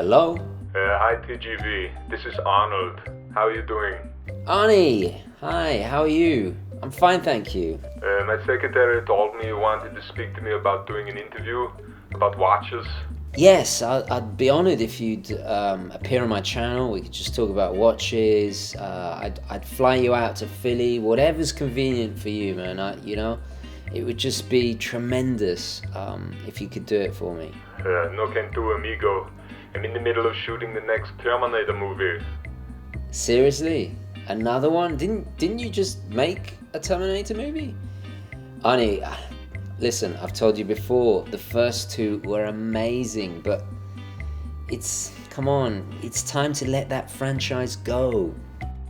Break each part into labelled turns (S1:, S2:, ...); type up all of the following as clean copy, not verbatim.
S1: Hello?
S2: Hi TGV, this is Arnold. How are you doing?
S1: Arnie! Hi, how are you? I'm fine, thank you.
S2: My secretary told me you wanted to speak to me about doing an interview about watches.
S1: Yes, I'd be honored if you'd appear on my channel. We could just talk about watches. I'd fly you out to Philly, whatever's convenient for you, man. It would just be tremendous if you could do it for me.
S2: No can do, amigo. I'm in the middle of shooting the next Terminator movie.
S1: Seriously? Another one? Didn't you just make a Terminator movie? Arnie, listen, I've told you before, the first two were amazing, but come on, it's time to let that franchise go.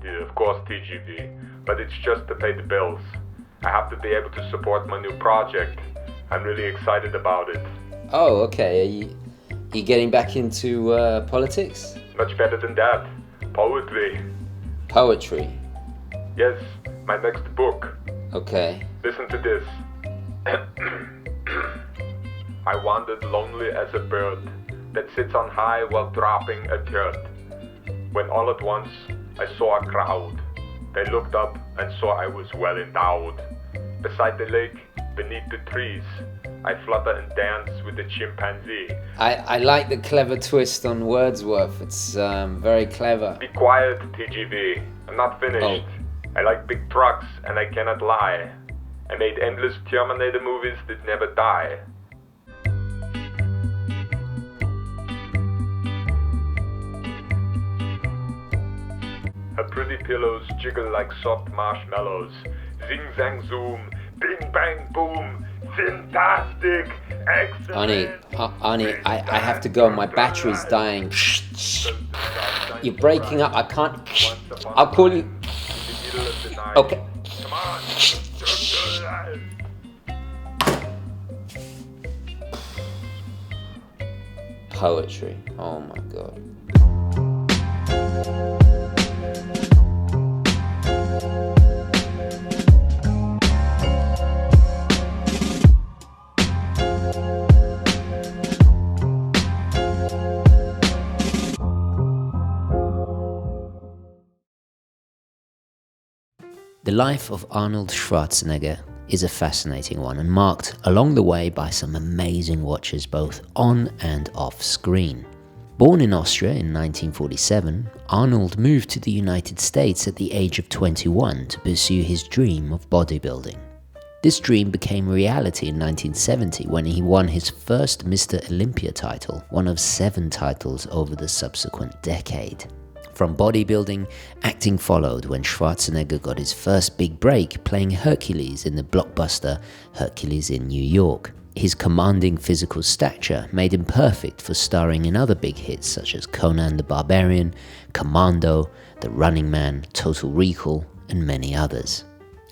S2: Yeah, of course, TGV, but it's just to pay the bills. I have to be able to support my new project. I'm really excited about it.
S1: Oh, okay. Are you getting back into politics?
S2: Much better than that. Poetry.
S1: Poetry?
S2: Yes, my next book.
S1: Okay.
S2: Listen to this. I wandered lonely as a bird that sits on high while dropping a turd. When all at once I saw a crowd. They looked up and saw I was well endowed. Beside the lake, beneath the trees, I flutter and dance with the chimpanzee.
S1: I like the clever twist on Wordsworth. It's very clever.
S2: Be quiet, TGV. I'm not finished.
S1: Oh.
S2: I like big trucks and I cannot lie. I made endless Terminator movies that never die. Her pretty pillows jiggle like soft marshmallows. Zing zang zoom, bing bang boom, fantastic, excellent.
S1: Arnie, I have to go. My battery's dying. You're breaking up. I can't. I'll call you. Okay.
S2: Come on.
S1: Poetry. Oh my god. The life of Arnold Schwarzenegger is a fascinating one and marked along the way by some amazing watches both on and off screen. Born in Austria in 1947, Arnold moved to the United States at the age of 21 to pursue his dream of bodybuilding. This dream became reality in 1970 when he won his first Mr. Olympia title, one of 7 titles over the subsequent decade. From bodybuilding, acting followed when Schwarzenegger got his first big break playing Hercules in the blockbuster Hercules in New York. His commanding physical stature made him perfect for starring in other big hits such as Conan the Barbarian, Commando, The Running Man, Total Recall, and many others.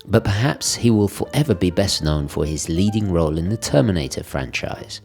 S1: But perhaps he will forever be best known for his leading role in the Terminator franchise.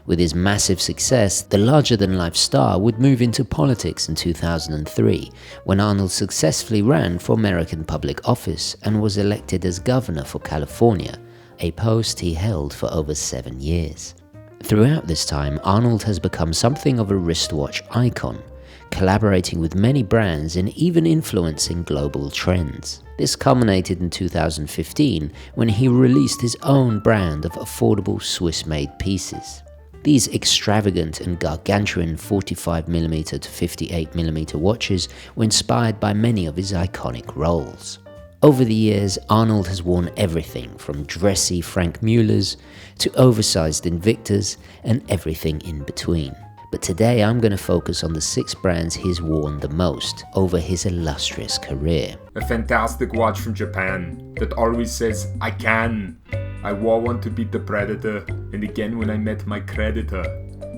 S1: With his massive success, the larger-than-life star would move into politics in 2003, when Arnold successfully ran for American public office and was elected as governor for California, a post he held for over 7 years. Throughout this time, Arnold has become something of a wristwatch icon, collaborating with many brands and even influencing global trends. This culminated in 2015 when he released his own brand of affordable Swiss-made pieces. These extravagant and gargantuan 45mm to 58mm watches were inspired by many of his iconic roles. Over the years, Arnold has worn everything from dressy Frank Muellers to oversized Invictas and everything in between. But today I'm going to focus on the 6 brands he's worn the most over his illustrious career.
S3: A fantastic watch from Japan that always says, I can. I wore one to beat the predator, and again when I met my creditor.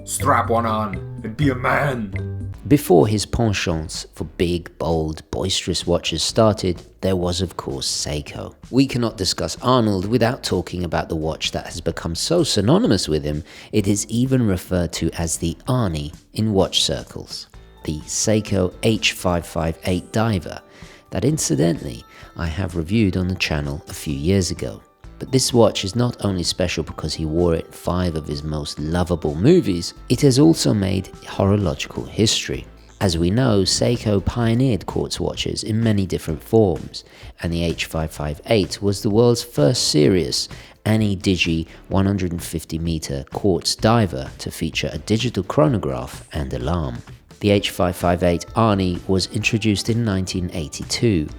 S3: Strap one on and be a man.
S1: Before his penchants for big, bold, boisterous watches started, there was of course Seiko. We cannot discuss Arnold without talking about the watch that has become so synonymous with him, it is even referred to as the Arnie in watch circles. The Seiko H558 diver, that incidentally I have reviewed on the channel a few years ago. But this watch is not only special because he wore it in 5 of his most lovable movies, it has also made horological history. As we know, Seiko pioneered quartz watches in many different forms, and the H558 was the world's first serious ani-digi 150-meter quartz diver to feature a digital chronograph and alarm. The H558 Arnie was introduced in 1982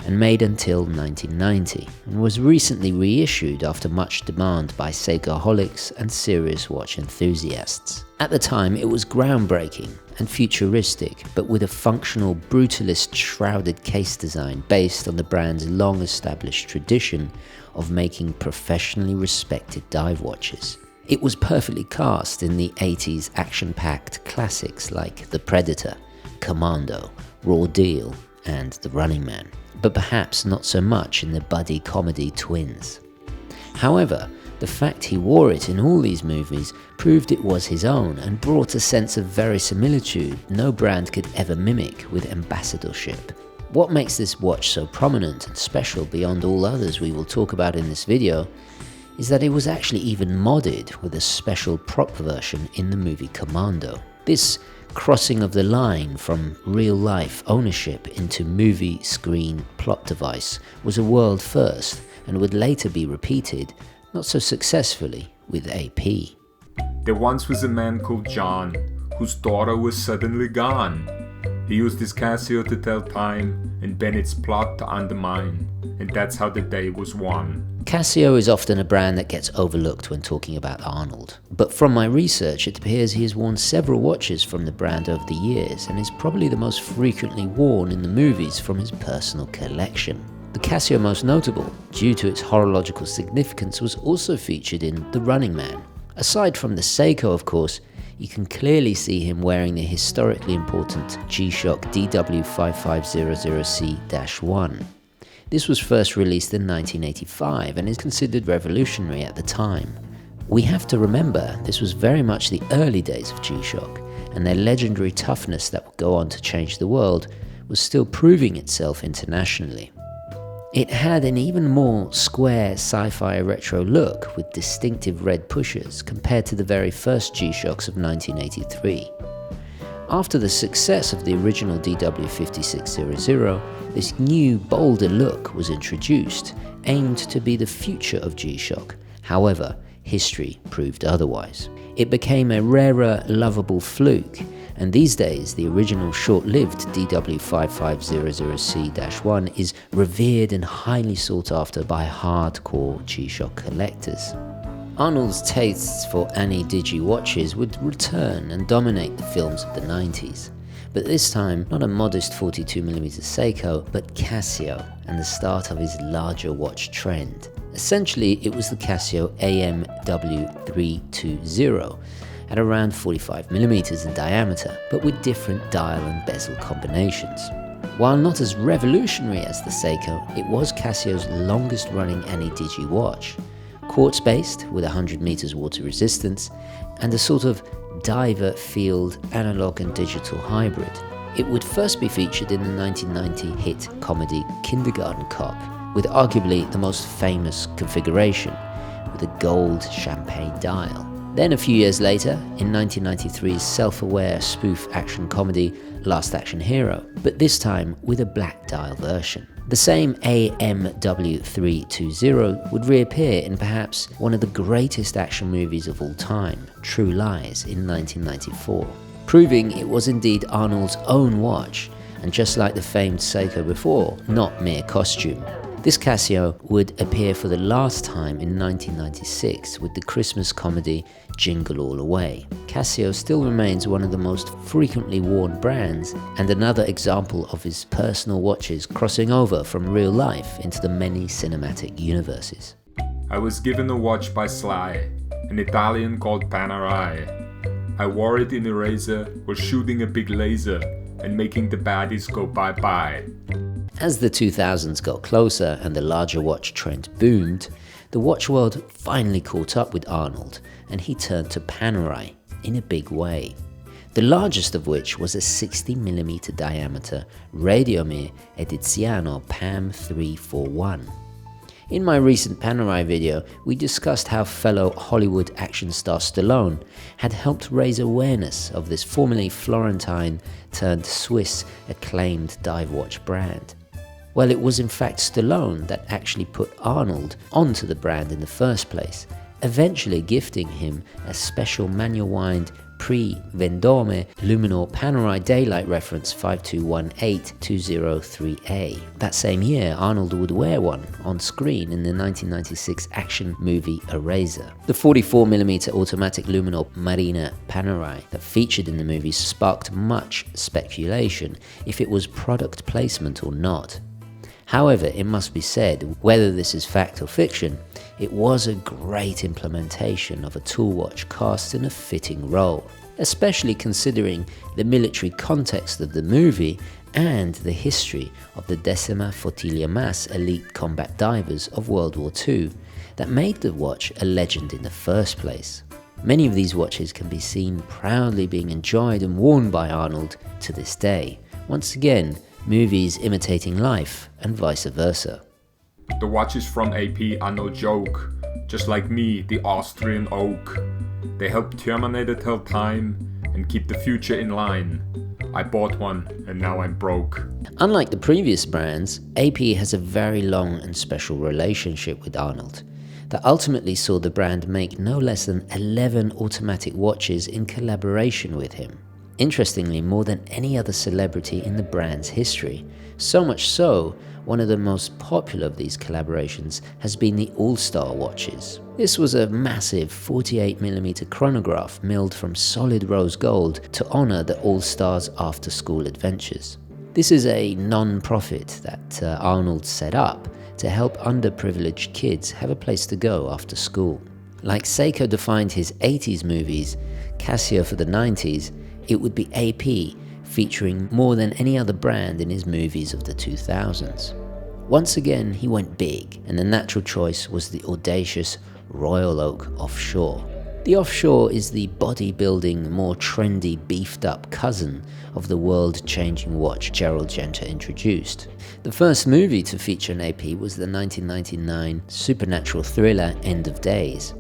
S1: and made until 1990, and was recently reissued after much demand by Seikoholics and serious watch enthusiasts. At the time, it was groundbreaking and futuristic, but with a functional brutalist shrouded case design based on the brand's long-established tradition of making professionally respected dive watches. It was perfectly cast in the 80s action-packed classics like The Predator, Commando, Raw Deal, and The Running Man, but perhaps not so much in the buddy comedy Twins. However, the fact he wore it in all these movies proved it was his own and brought a sense of verisimilitude no brand could ever mimic with ambassadorship. What makes this watch so prominent and special beyond all others we will talk about in this video is that it was actually even modded with a special prop version in the movie Commando. This crossing of the line from real-life ownership into movie screen plot device was a world first and would later be repeated, not so successfully, with AP.
S3: There once was a man called John, whose daughter was suddenly gone. He used his Casio to tell time and Bennett's plot to undermine, and that's how the day was won.
S1: Casio is often a brand that gets overlooked when talking about Arnold, but from my research it appears he has worn several watches from the brand over the years and is probably the most frequently worn in the movies from his personal collection. The Casio most notable, due to its horological significance, was also featured in The Running Man. Aside from the Seiko, of course, you can clearly see him wearing the historically important G-Shock DW5500C-1. This was first released in 1985 and is considered revolutionary at the time. We have to remember this was very much the early days of G-Shock, and their legendary toughness that would go on to change the world was still proving itself internationally. It had an even more square sci-fi retro look with distinctive red pushers compared to the very first G-Shocks of 1983. After the success of the original DW5600, this new, bolder look was introduced, aimed to be the future of G-Shock. However, history proved otherwise. It became a rarer, lovable fluke, and these days the original short-lived DW5500C-1 is revered and highly sought after by hardcore G-Shock collectors. Arnold's tastes for ani-digi watches would return and dominate the films of the 90s, but this time not a modest 42mm Seiko, but Casio, and the start of his larger watch trend. Essentially, it was the Casio AMW320, at around 45mm in diameter, but with different dial and bezel combinations. While not as revolutionary as the Seiko, it was Casio's longest running ani-digi watch. Quartz-based, with 100 meters water resistance, and a sort of diver field analog and digital hybrid. It would first be featured in the 1990 hit comedy Kindergarten Cop, with arguably the most famous configuration, with a gold champagne dial. Then a few years later, in 1993's self-aware spoof action comedy Last Action Hero, but this time with a black dial version. The same AMW320 would reappear in perhaps one of the greatest action movies of all time, True Lies, in 1994, proving it was indeed Arnold's own watch, and just like the famed Seiko before, not mere costume. This Casio would appear for the last time in 1996 with the Christmas comedy Jingle All the Way. Casio still remains one of the most frequently worn brands, and another example of his personal watches crossing over from real life into the many cinematic universes.
S3: I was given a watch by Sly, an Italian called Panerai. I wore it in a razor while shooting a big laser and making the baddies go bye-bye.
S1: As the 2000s got closer and the larger watch trend boomed, the watch world finally caught up with Arnold, and he turned to Panerai in a big way. The largest of which was a 60mm diameter Radiomir Ediziano PAM 341. In my recent Panerai video, we discussed how fellow Hollywood action star Stallone had helped raise awareness of this formerly Florentine turned Swiss acclaimed dive watch brand. Well, it was in fact Stallone that actually put Arnold onto the brand in the first place, eventually gifting him a special manual wind Pre-Vendome Luminor Panerai daylight reference 5218203A. That same year, Arnold would wear one on screen in the 1996 action movie Eraser. The 44mm automatic Luminor Marina Panerai that featured in the movie sparked much speculation if it was product placement or not. However, it must be said, whether this is fact or fiction, it was a great implementation of a tool watch cast in a fitting role, especially considering the military context of the movie and the history of the Decima Flotilla Mass elite combat divers of World War II that made the watch a legend in the first place. Many of these watches can be seen proudly being enjoyed and worn by Arnold to this day. Once again, movies imitating life and vice versa.
S3: The watches from AP are no joke, just like me, the Austrian oak. They help Terminator tell time and keep the future in line. I bought one and now I'm broke.
S1: Unlike the previous brands, AP has a very long and special relationship with Arnold that ultimately saw the brand make no less than 11 automatic watches in collaboration with him. Interestingly, more than any other celebrity in the brand's history. So much so, one of the most popular of these collaborations has been the All-Star watches. This was a massive 48mm chronograph milled from solid rose gold to honor the All-Stars after-school adventures. This is a non-profit that Arnold set up to help underprivileged kids have a place to go after school. Like Seiko defined his 80s movies, Casio for the 90s, it would be AP, featuring more than any other brand in his movies of the 2000s. Once again, he went big, and the natural choice was the audacious Royal Oak Offshore. The Offshore is the bodybuilding, more trendy, beefed-up cousin of the world-changing watch Gerald Gentry introduced. The first movie to feature an AP was the 1999 supernatural thriller End of Days.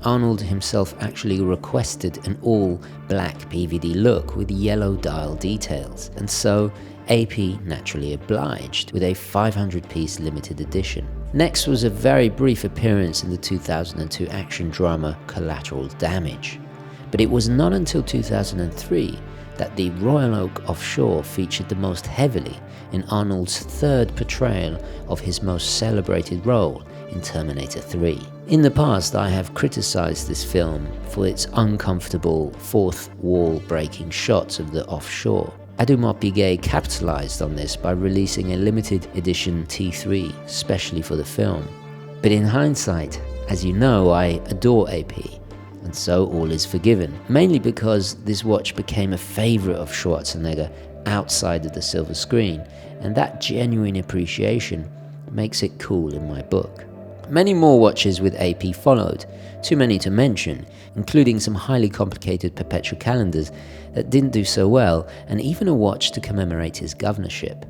S1: Arnold himself actually requested an all-black PVD look with yellow dial details, and so AP naturally obliged with a 500-piece limited edition. Next was a very brief appearance in the 2002 action drama Collateral Damage, but it was not until 2003 that the Royal Oak Offshore featured the most heavily in Arnold's third portrayal of his most celebrated role in Terminator 3. In the past, I have criticized this film for its uncomfortable fourth wall breaking shots of the Offshore. Audemars Piguet capitalized on this by releasing a limited edition T3 specially for the film. But in hindsight, as you know, I adore AP, and so all is forgiven, mainly because this watch became a favorite of Schwarzenegger outside of the silver screen, and that genuine appreciation makes it cool in my book. Many more watches with AP followed, too many to mention, including some highly complicated perpetual calendars that didn't do so well, and even a watch to commemorate his governorship.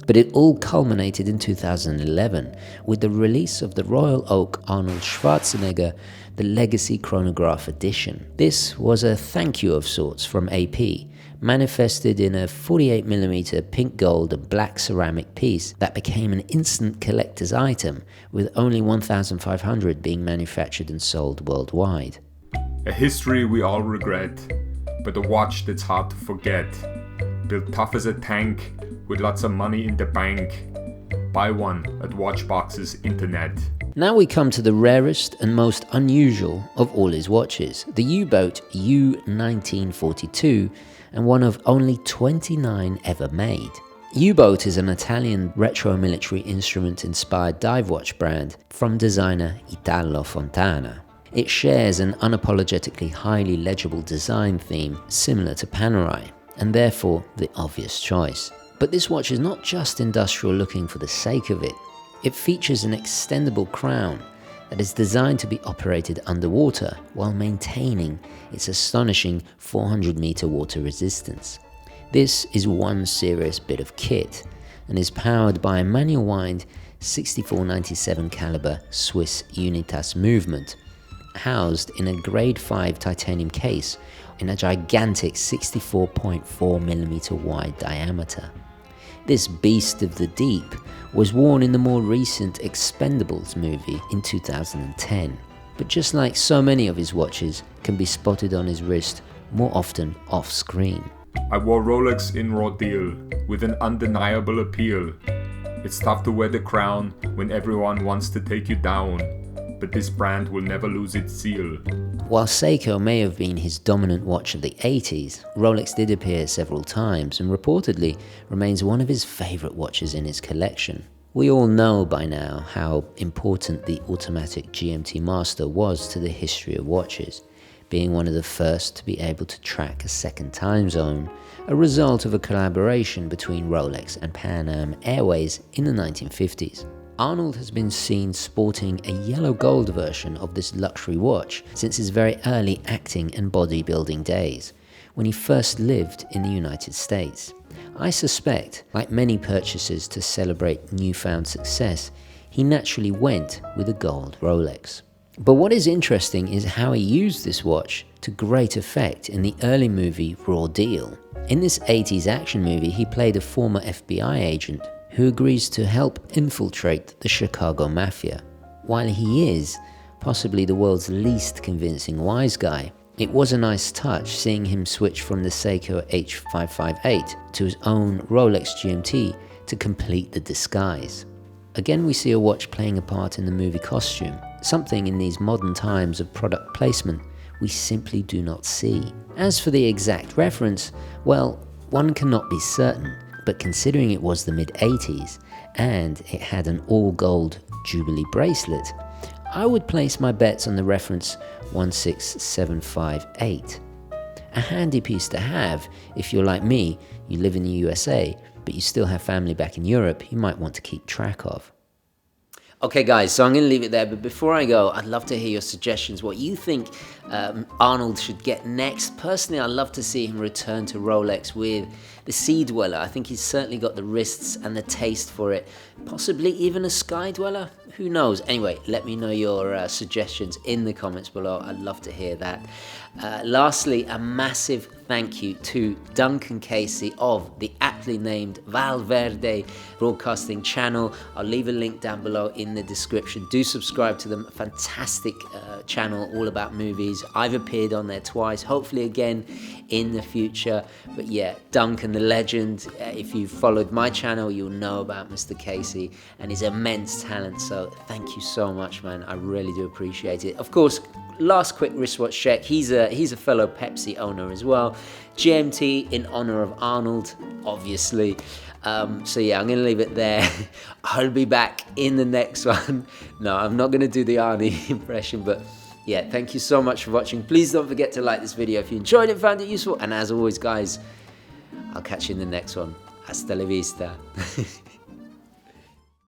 S1: But it all culminated in 2011 with the release of the Royal Oak Arnold Schwarzenegger, the Legacy Chronograph Edition. This was a thank you of sorts from AP, manifested in a 48mm pink gold and black ceramic piece that became an instant collector's item, with only 1,500 being manufactured and sold worldwide.
S3: A history we all regret, but a watch that's hard to forget. Built tough as a tank, with lots of money in the bank. Buy one at Watchbox's internet.
S1: Now we come to the rarest and most unusual of all his watches, the U-Boat U1942, and one of only 29 ever made. U-Boat is an Italian retro military instrument inspired dive watch brand from designer Italo Fontana. It shares an unapologetically highly legible design theme similar to Panerai, and therefore the obvious choice. But this watch is not just industrial looking for the sake of it. It features an extendable crown that is designed to be operated underwater while maintaining its astonishing 400-meter water resistance. This is one serious bit of kit and is powered by a manual wind 6497 caliber Swiss Unitas movement, housed in a grade 5 titanium case in a gigantic 64.4mm wide diameter. This beast of the deep was worn in the more recent Expendables movie in 2010, but just like so many of his watches, can be spotted on his wrist more often off screen.
S3: I wore Rolex in raw deal, with an undeniable appeal. It's tough to wear the crown when everyone wants to take you down, but this brand will never lose its seal.
S1: While Seiko may have been his dominant watch of the 80s, Rolex did appear several times and reportedly remains one of his favourite watches in his collection. We all know by now how important the automatic GMT Master was to the history of watches, being one of the first to be able to track a second time zone, a result of a collaboration between Rolex and Pan Am Airways in the 1950s. Arnold has been seen sporting a yellow gold version of this luxury watch since his very early acting and bodybuilding days, when he first lived in the United States. I suspect, like many purchases to celebrate newfound success, he naturally went with a gold Rolex. But what is interesting is how he used this watch to great effect in the early movie Raw Deal. In this 80s action movie, he played a former FBI agent who agrees to help infiltrate the Chicago Mafia. While he is possibly the world's least convincing wise guy, it was a nice touch seeing him switch from the Seiko H558 to his own Rolex GMT to complete the disguise. Again, we see a watch playing a part in the movie costume, something in these modern times of product placement we simply do not see. As for the exact reference, well, one cannot be certain, but considering it was the mid-80s and it had an all-gold Jubilee bracelet, I would place my bets on the reference 16758. A handy piece to have if you're like me, you live in the USA, but you still have family back in Europe you might want to keep track of. Okay guys, so I'm going to leave it there, but before I go, I'd love to hear your suggestions, what you think Arnold should get next. Personally, I'd love to see him return to Rolex with the Sea Dweller. I think he's certainly got the wrists and the taste for it. Possibly even a Sky Dweller, who knows? Anyway, let me know your suggestions in the comments below. I'd love to hear that. Lastly, a massive thank you to Duncan Casey of the aptly named Valverde broadcasting channel. I'll leave a link down below in the description. Do subscribe to them. Fantastic channel all about movies. I've appeared on there twice, hopefully again in the future. But yeah, Duncan the legend. If you've followed my channel, you'll know about Mr. Casey and his immense talent. So thank you so much, man. I really do appreciate it. Of course, last quick wristwatch check. He's a fellow Pepsi owner as well. GMT in honor of Arnold, obviously. So yeah, I'm going to leave it there. I'll be back in the next one. No, I'm not going to do the Arnie impression, but yeah, thank you so much for watching. Please don't forget to like this video if you enjoyed it and found it useful. And as always, guys, I'll catch you in the next one. Hasta la vista.